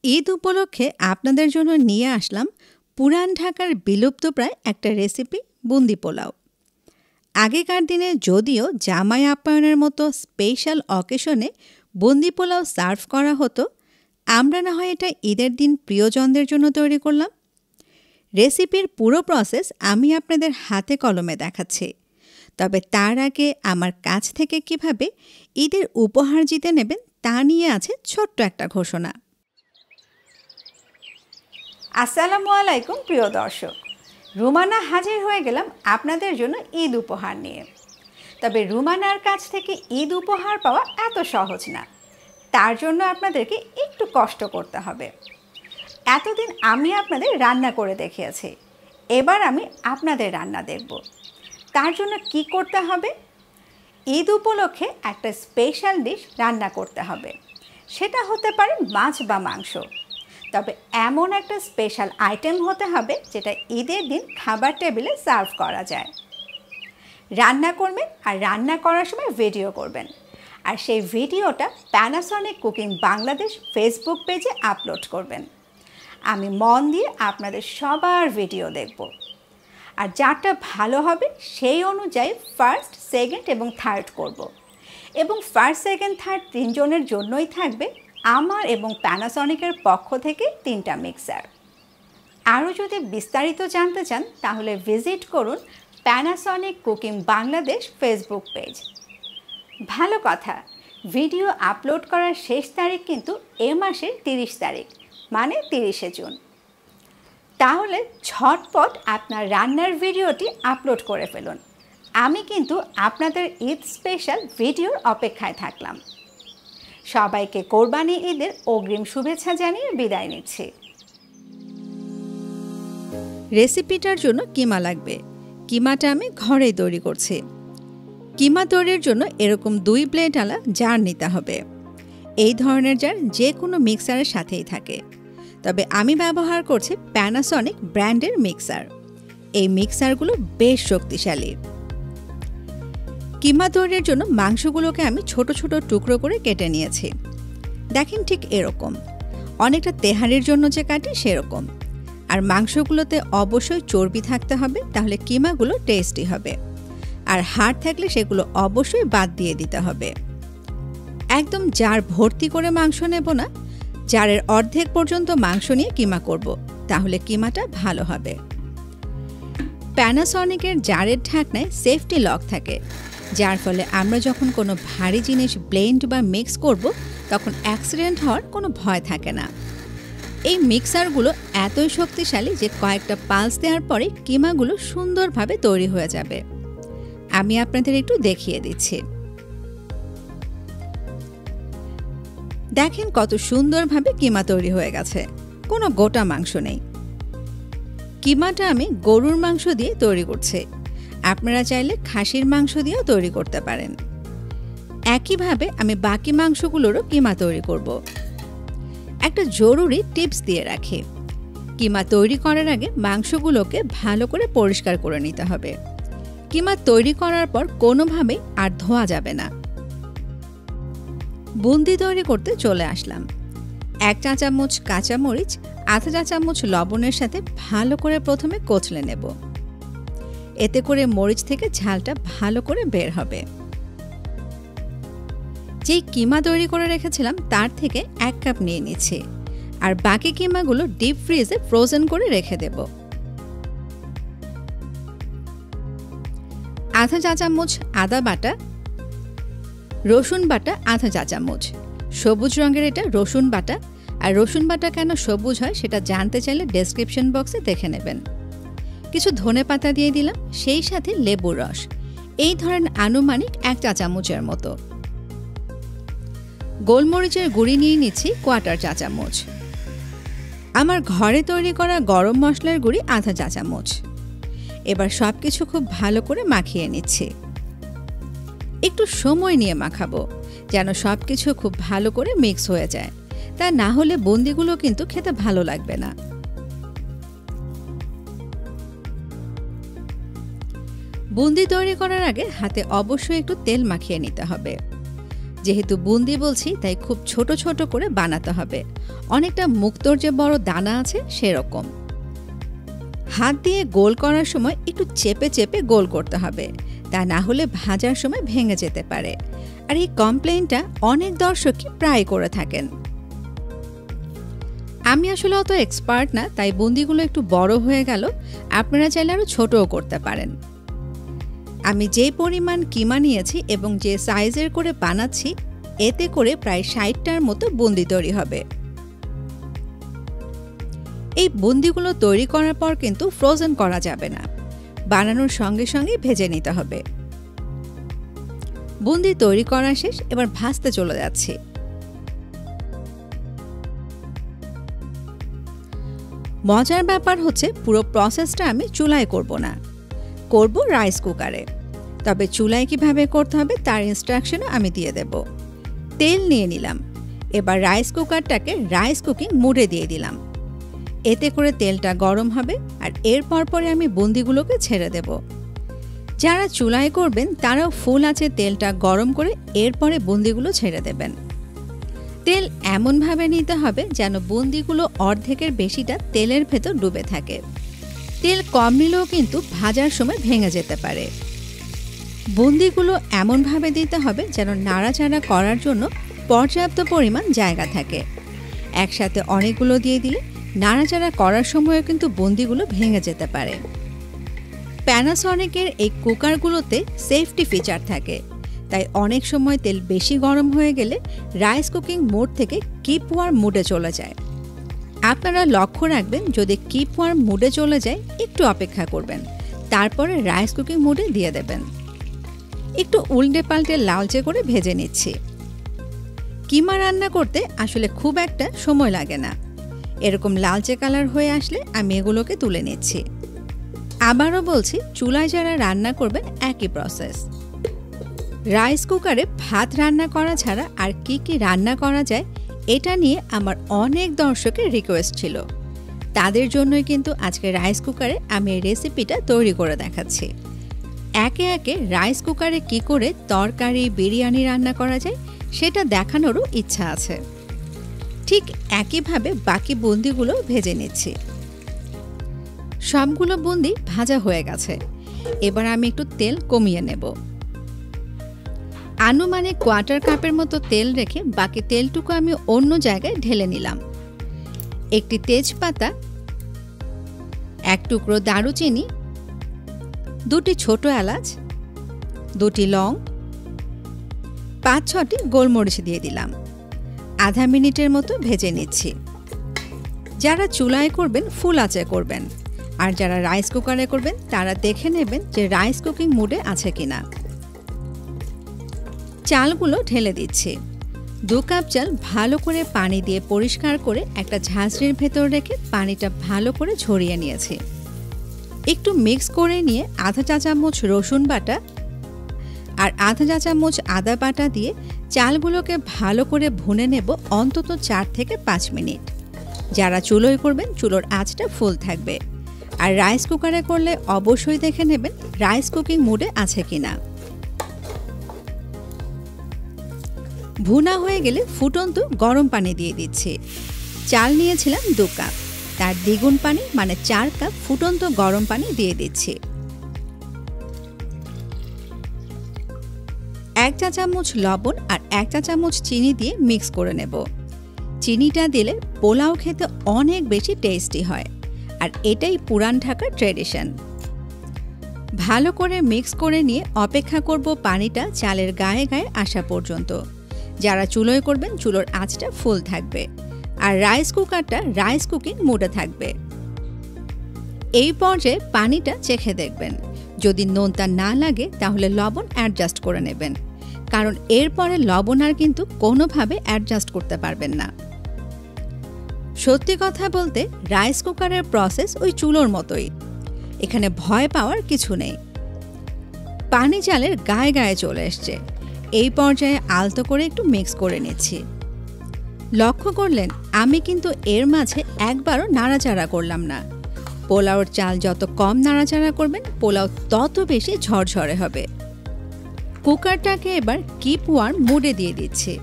ঈদ উপলক্ষে আপনাদের জন্য নিয়ে আসলাম পুরান ঢাকার বিলুপ্তপ্রায় একটা রেসিপি বুন্দি পোলাও। আগেকার দিনে যদিও জামাই আপ্যায়নের মতো স্পেশাল অকেশনে বুন্দি পোলাও সার্ভ করা হতো, আমরা না হয় এটা ঈদের দিন প্রিয়জনদের জন্য তৈরি করলাম। রেসিপির পুরো প্রসেস আমি আপনাদের হাতে কলমে দেখাচ্ছি, তবে তার আগে আমার কাছ থেকে কিভাবে ঈদের উপহার জিতে নেবেন তা নিয়ে আছে ছোট্ট একটা ঘোষণা। আসসালামু আলাইকুম প্রিয় দর্শক, রুমানা হাজির হয়ে গেলাম আপনাদের জন্য ঈদ উপহার নিয়ে। তবে রুমানার কাছ থেকে ঈদ উপহার পাওয়া এত সহজ না, তার জন্য আপনাদেরকে একটু কষ্ট করতে হবে। এতদিন আমি আপনাদের রান্না করে দেখিয়েছি, এবার আমি আপনাদের রান্না দেখব। তার জন্য কি করতে হবে? ঈদ উপলক্ষে একটা স্পেশাল ডিশ রান্না করতে হবে। সেটা হতে পারে মাছ বা মাংস, তবে এমন একটা স্পেশাল আইটেম হতে হবে যেটা ঈদের দিন খাবার টেবিলে সার্ভ করা যায়। রান্না করবেন আর রান্না করার সময় ভিডিও করবেন, আর সেই ভিডিওটা প্যানাসনিক কুকিং বাংলাদেশ ফেসবুক পেজে আপলোড করবেন। আমি মন দিয়ে আপনাদের সবার ভিডিও দেখব, আর যারটা ভালো হবে সেই অনুযায়ী ফার্স্ট, সেকেন্ড এবং থার্ড করব। এবং ফার্স্ট, সেকেন্ড, থার্ড তিনজনের জন্যই থাকবে আমার এবং প্যানাসনিকের পক্ষ থেকে 3টা মিক্সার। আরও যদি বিস্তারিত জানতে চান তাহলে ভিজিট করুন Panasonic cooking Bangladesh Facebook page. ভালো কথা, ভিডিও আপলোড করার শেষ তারিখ কিন্তু এ মাসের 30 তারিখ, মানে 30শে জুন। তাহলে ঝটপট আপনার রান্নার ভিডিওটি আপলোড করে ফেলুন। আমি কিন্তু আপনাদের ঈদ স্পেশাল ভিডিওর অপেক্ষায় থাকলাম। সবাইকে কোরবানি ঈদের অগ্রিম শুভেচ্ছা জানিয়ে বিদায় নিচ্ছি। রেসিপিটার জন্য কিমা লাগবে। কিমাটা আমি ঘরেই তৈরি করছি। কিমা তৈরির জন্য এরকম 2 প্লেটওয়ালা জার নিতে হবে। এই ধরনের জার যে কোনো মিক্সারের সাথেই থাকে, তবে আমি ব্যবহার করছি প্যানাসনিক ব্র্যান্ডের মিক্সার। এই মিক্সারগুলো বেশ শক্তিশালী। কিমা তৈরির জন্য মাংসগুলোকে আমি ছোট ছোট টুকরো করে কেটে নিয়েছি। দেখেন ঠিক এরকম, অনেকটা তেহারির জন্য যে কাটি সেরকম। আর মাংসগুলোতে অবশ্যই চর্বি থাকতে হবে, তাহলে কিমাগুলো টেস্টি হবে। আর হাড় থাকলে সেগুলো অবশ্যই বাদ দিয়ে দিতে হবে। একদম জার ভর্তি করে মাংস নেব না, জারের অর্ধেক পর্যন্ত মাংস নিয়ে কিমা করব, তাহলে কিমাটা ভালো হবে। প্যানাসনিকের জারের ঢাকনায় সেফটি লক থাকে, যার ফলে আমরা যখন কোনো ভারী জিনিস ব্লেন্ড বা মিক্স করব তখন অ্যাক্সিডেন্ট হওয়ার কোনো ভয় থাকে না। এই মিক্সারগুলো এতই শক্তিশালী যে কয়েকটা পালস দেওয়ার পরে কিমাগুলো সুন্দরভাবে তৈরি হয়ে যাবে। আমি আপনাদের একটু দেখিয়ে দিচ্ছি। দেখেন কত সুন্দরভাবে কিমা তৈরি হয়ে গেছে, কোনো গোটা মাংস নেই। কিমাটা আমি গরুর মাংস দিয়ে তৈরি করছি, আপনারা চাইলে খাসির মাংস দিয়েও তৈরি করতে পারেন। একইভাবে আমি বাকি মাংসগুলোরও কিমা তৈরি করব। একটা জরুরি টিপস দিয়ে রাখি, কিমা তৈরি করার আগে মাংসগুলোকে ভালো করে পরিষ্কার করে নিতে হবে। কিমা তৈরি করার পর কোনোভাবেই আর ধোয়া যাবে না। বুন্দি তৈরি করতে চলে আসলাম। 1 চা চামচ কাঁচামরিচ, আধা চা চামচ লবণের সাথে ভালো করে প্রথমে কচলে নেব। এতে করে মরিচ থেকে ঝালটা ভালো করে বের হবে। যেই কিমা তৈরি করে রেখেছিলাম তার থেকে 1 কাপ নিয়ে নিচ্ছি, আর বাকি কিমাগুলো ডিপ ফ্রিজে ফ্রোজেন করে রেখে দেব। আধা চা চামচ আদা বাটা, রসুন বাটা আধা চা চামচ। সবুজ রঙের এটা রসুন বাটা, আর রসুন বাটা কেন সবুজ হয় সেটা জানতে চাইলে ডেসক্রিপশন বক্সে দেখে নেবেন। কিছু ধনেপাতা দিয়ে দিলাম, সেই সাথে লেবুর রস, এই ধরেন আনুমানিক 1 চা চামচের মতো। গোলমরিচের গুঁড়ি নিয়ে নিচ্ছি 1/4 চা চামচ। আমার ঘরে তৈরি করা গরম মশলার গুঁড়ি আধা চা চামচ। এবার সবকিছু খুব ভালো করে মাখিয়ে নিচ্ছি। একটু সময় নিয়ে মাখাবো যেন সবকিছু খুব ভালো করে মিক্স হয়ে যায়, তা না হলে বুন্দিগুলো কিন্তু খেতে ভালো লাগবে না। বুন্দি তৈরি করার আগে হাতে অবশ্যই একটু তেল মাখিয়ে নিতে হবে। যেহেতু বুন্দি বলছি তাই খুব ছোট ছোট করে বানাতে হবে, অনেকটা মুক্তোর যে বড় দানা আছে সেরকম। হাত দিয়ে গোল করার সময় একটু চেপে চেপে গোল করতে হবে, তা না হলে ভাজার সময় ভেঙে যেতে পারে। আর এই কমপ্লেইনটা অনেক দর্শকই প্রায় করে থাকেন। আমি আসলে অত এক্সপার্ট না, তাই বুন্দিগুলো একটু বড় হয়ে গেল, আপনারা চাইলে আরও ছোটও করতে পারেন। আমি যে পরিমাণ কিমা নিয়েছি এবং যে সাইজের করে বানাচ্ছি, এতে করে প্রায় ৬০টার মতো বুন্দি তৈরি হবে। এই বুন্দিগুলো তৈরি করার পর কিন্তু ফ্রোজেন করা যাবে না, বানানোর সঙ্গে সঙ্গে ভেজে নিতে হবে। বুন্দি তৈরি করা শেষ, এবার ভাজতে চলে যাচ্ছি। মজার ব্যাপার হচ্ছে পুরো প্রসেসটা আমি চুলায় করব না, করব রাইস কুকারে। তবে চুলায় কিভাবে করতে হবে তার ইনস্ট্রাকশনও আমি দিয়ে দেব। তেল নিয়ে নিলাম, এবার রাইস কুকারটাকে রাইস কুকিং মোডে দিয়ে দিলাম। এতে করে তেলটা গরম হবে, আর এরপর পরে আমি বুন্দিগুলোকে ছেড়ে দেব। যারা চুলায় করবেন তারাও ফুল আঁচে তেলটা গরম করে এরপরে বুন্দিগুলো ছেড়ে দেবেন। তেল এমনভাবে নিতে হবে যেন বুন্দিগুলো অর্ধেকের বেশিটা তেলের ভেতর ডুবে থাকে। তেল কম নিলেও কিন্তু ভাজার সময় ভেঙে যেতে পারে। বুন্দিগুলো এমনভাবে দিতে হবে যেন নাড়াচাড়া করার জন্য পর্যাপ্ত পরিমাণ জায়গা থাকে। একসাথে অনেকগুলো দিয়ে দিলে নাড়াচাড়া করার সময়ও কিন্তু বুন্দিগুলো ভেঙে যেতে পারে। প্যানাসনিকের এই কুকারগুলোতে সেফটি ফিচার থাকে, তাই অনেক সময় তেল বেশি গরম হয়ে গেলে রাইস কুকিং মোড থেকে কিপ ওয়ার্ম মোডে চলে যায়। আপনারা লক্ষ্য রাখবেন, যদি কিপ ওয়ার্ম মোডে চলে যায় একটু অপেক্ষা করবেন, তারপরে রাইস কুকিং মোডে দিয়ে দেবেন। একটু উল্টে পাল্টে লালচে করে ভেজে নিচ্ছি। কিমা রান্না করতে আসলে খুব একটা সময় লাগে না। এরকম লালচে কালার হয়ে আসলে আমি এগুলোকে তুলে নিচ্ছি। আবারও বলছি, চুলায় যারা রান্না করবেন একই প্রসেস। রাইস কুকারে ভাত রান্না করা ছাড়া আর কি কি রান্না করা যায় এটা নিয়ে আমার অনেক দর্শকের রিকোয়েস্ট ছিল। তাদের জন্যই কিন্তু আজকে রাইস কুকারে আমি এই রেসিপিটা তৈরি করে দেখাচ্ছি। একে একে রাইস কুকারে কি করে তরকারি, বিরিয়ানি রান্না করা যায় সেটা দেখানোরও ইচ্ছা আছে। ঠিক একইভাবে বাকি বুন্দিগুলো ভেজে নিচ্ছি। সবগুলো বুন্দি ভাজা হয়ে গেছে, এবার আমি একটু তেল কমিয়ে নেব। আনুমানিক কোয়ার্টার কাপের মতো তেল রেখে বাকি তেলটুকু আমি অন্য জায়গায় ঢেলে নিলাম। একটি তেজপাতা, এক টুকরো দারুচিনি, দুটি ছোট এলাচ, দুটি লং, ৫-৬টি গোলমরিচ দিয়ে দিলাম। আধা মিনিটের মতো ভেজে নিচ্ছি। যারা চুলায় করবেন ফুল আঁচে করবেন, আর যারা রাইস কুকারে করবেন তারা দেখে নেবেন যে রাইস কুকিং মোডে আছে কিনা। চালগুলো ঢেলে দিচ্ছি। 2 কাপ চাল ভালো করে পানি দিয়ে পরিষ্কার করে একটা ঝাঁঝরির ভেতর রেখে পানিটা ভালো করে ঝরিয়ে নিয়েছি। একটু মিক্স করে নিয়ে আধা চা চামচ রসুন বাটা আর আধা চা চামচ আদা বাটা দিয়ে চালগুলোকে ভালো করে ভুনে নেব অন্তত 4 থেকে 5 মিনিট। যারা চুলোয় করবেন চুলোর আঁচটা ফুল থাকবে, আর রাইস কুকারে করলে অবশ্যই দেখে নেবেন রাইস কুকিং মোডে আছে কিনা। ভুনা হয়ে গেলে ফুটন্ত গরম পানি দিয়ে দিচ্ছি। চাল নিয়েছিলাম 2 কাপ, তার দ্বিগুণ পানি মানে 4 কাপ ফুটন্ত গরম পানি দিয়ে দিচ্ছি। 1 চা চামচ লবণ আর 1 চা চামচ চিনি দিয়ে মিক্স করে নেব। চিনিটা দিলে পোলাও খেতে অনেক বেশি টেস্টি হয়, আর এটাই পুরান ঢাকার ট্র্যাডিশন। ভালো করে মিক্স করে নিয়ে অপেক্ষা করব পানিটা চালের গায়ে গায়ে আসা পর্যন্ত। যারা চুলোয় করবেন চুলোর আঁচটা ফুল থাকবে, আর রাইস কুকারটা রাইস কুকিং মোডে থাকবে। এই পর্যায়ে পানিটা চেখে দেখবেন, যদি নোনতা না লাগে তাহলে লবণ অ্যাডজাস্ট করে নেবেন, কারণ এরপরে লবণ আর কিন্তু কোনোভাবে অ্যাডজাস্ট করতে পারবেন না। সত্যি কথা বলতে রাইস কুকারের প্রসেস ওই চুলোর মতোই, এখানে ভয় পাওয়ার কিছু নেই। পানি চালের গায়ে গায়ে চলে এসছে, এই পর্যায়ে আলতো করে একটু মিক্স করে নিচ্ছি। লক্ষ্য করলেন আমি কিন্তু এর মাঝে একবারও নাড়াচাড়া করলাম না। পোলাওর চাল যত কম নাড়াচাড়া করবেন পোলাও তত বেশি ঝরঝরে হবে। কুকারটাকে এবার কিপ ওয়ার্ম মোডে দিয়ে দিচ্ছি।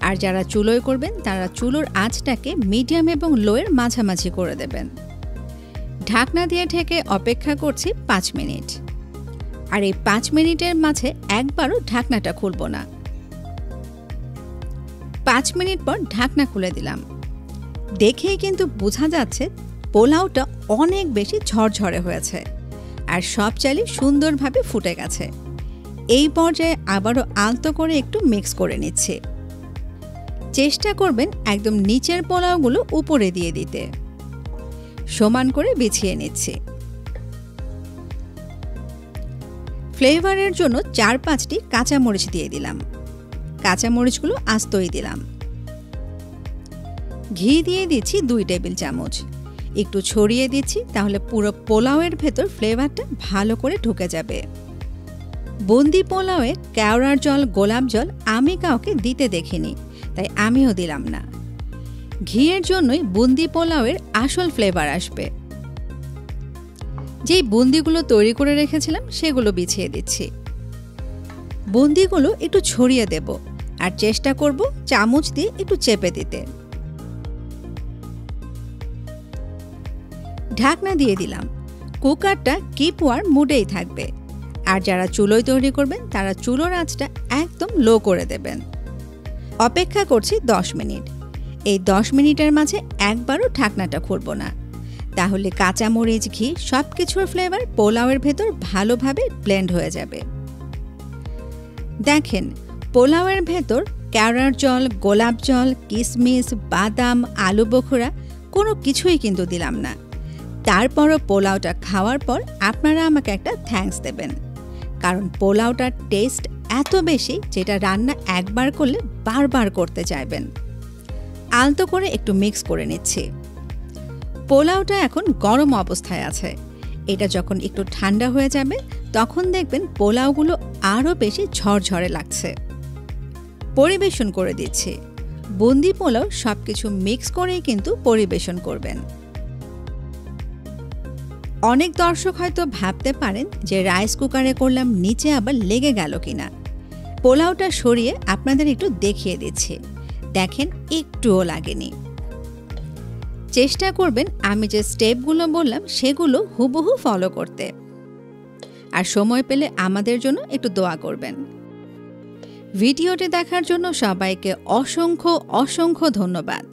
আর যারা চুলোয় করবেন তারা চুলোর আঁচটাকে মিডিয়াম এবং লোয়ের মাঝামাঝি করে দেবেন। ঢাকনা দিয়ে ঢেকে অপেক্ষা করছি 5 মিনিট। আর এই 5 মিনিটের মাঝে একবারও ঢাকনাটা খুলব না। 5 মিনিট পর ঢাকনা খুলে দিলাম। দেখেই কিন্তু বোঝা যাচ্ছে পোলাওটা অনেক বেশি ঝরঝরে হয়েছে আর সব চালই সুন্দরভাবে ফুটে গেছে। এই পর্যায়ে আবারও আলতো করে একটু মিক্স করে নিচ্ছি। চেষ্টা করবেন একদম নিচের পোলাওগুলো উপরে দিয়ে দিতে। সমান করে বিছিয়ে নিচ্ছি। ফ্লেভারের জন্য 4-5টি কাঁচামরিচ দিয়ে দিলাম। কাঁচামরিচগুলো আস্তই দিলাম। ঘি দিয়ে দিচ্ছি 2 টেবিল চামচ। একটু ছড়িয়ে দিচ্ছি, তাহলে পুরো পোলাওয়ের ভেতর ফ্লেভারটা ভালো করে ঢুকে যাবে। বুন্দি পোলাওয়ে কেওড়ার জল, গোলাপ জল আমি কাউকে দিতে দেখিনি, তাই আমিও দিলাম না। ঘিয়ের জন্যই বুন্দি পোলাওয়ের আসল ফ্লেভার আসবে। যেই বুন্দিগুলো তৈরি করে রেখেছিলাম সেগুলো বিছিয়ে দিচ্ছি। বুন্দিগুলো একটু ছড়িয়ে দেব আর চেষ্টা করব চামচ দিয়ে একটু চেপে দিতে। ঢাকনা দিয়ে দিলাম। কুকারটা কিপ ওয়ার্ম মুডেই থাকবে। আর যারা চুলোয় তৈরি করবেন তারা চুলোর আঁচটা একদম লো করে দেবেন। অপেক্ষা করছি 10 মিনিট। এই 10 মিনিটের মাঝে একবারও ঢাকনাটা খুলব না, তাহলে কাঁচামরিচ, ঘি সব কিছুর ফ্লেভার পোলাওয়ের ভেতর ভালোভাবে ব্লেন্ড হয়ে যাবে। দেখেন, পোলাওয়ের ভেতর কেওড়ার জল, গোলাপ জল, কিশমিশ, বাদাম, আলু বোখরা কোনো কিছুই কিন্তু দিলাম না। তারপরও পোলাওটা খাওয়ার পর আপনারা আমাকে একটা থ্যাঙ্কস দেবেন, কারণ পোলাওটার টেস্ট এত বেশি যেটা রান্না একবার করলে বারবার করতে চাইবেন। আলতো করে একটু মিক্স করে নিচ্ছি। পোলাওটা এখন গরম অবস্থায় আছে। এটা যখন একটু ঠান্ডা হয়ে যাবে তখন দেখবেন পোলাওগুলো আরও বেশি ঝরঝরে লাগছে। পরিবেশন করে দিচ্ছি। বুন্দি পোলাও সব কিছু মিক্স করেই কিন্তু পরিবেশন করবেন। অনেক দর্শক হয়তো ভাবতে পারেন যে রাইস কুকারে করলাম, নিচে আবার লেগে গেল কিনা। পোলাওটা সরিয়ে আপনাদের একটু দেখিয়ে দিচ্ছি। দেখেন, একটুও লাগেনি। চেষ্টা করবেন আমি যে স্টেপগুলো বললাম সেগুলো হুবহু ফলো করতে। আর সময় পেলে আমাদের জন্য একটু দোয়া করবেন। ভিডিওটি দেখার জন্য সবাইকে অসংখ্য অসংখ্য ধন্যবাদ।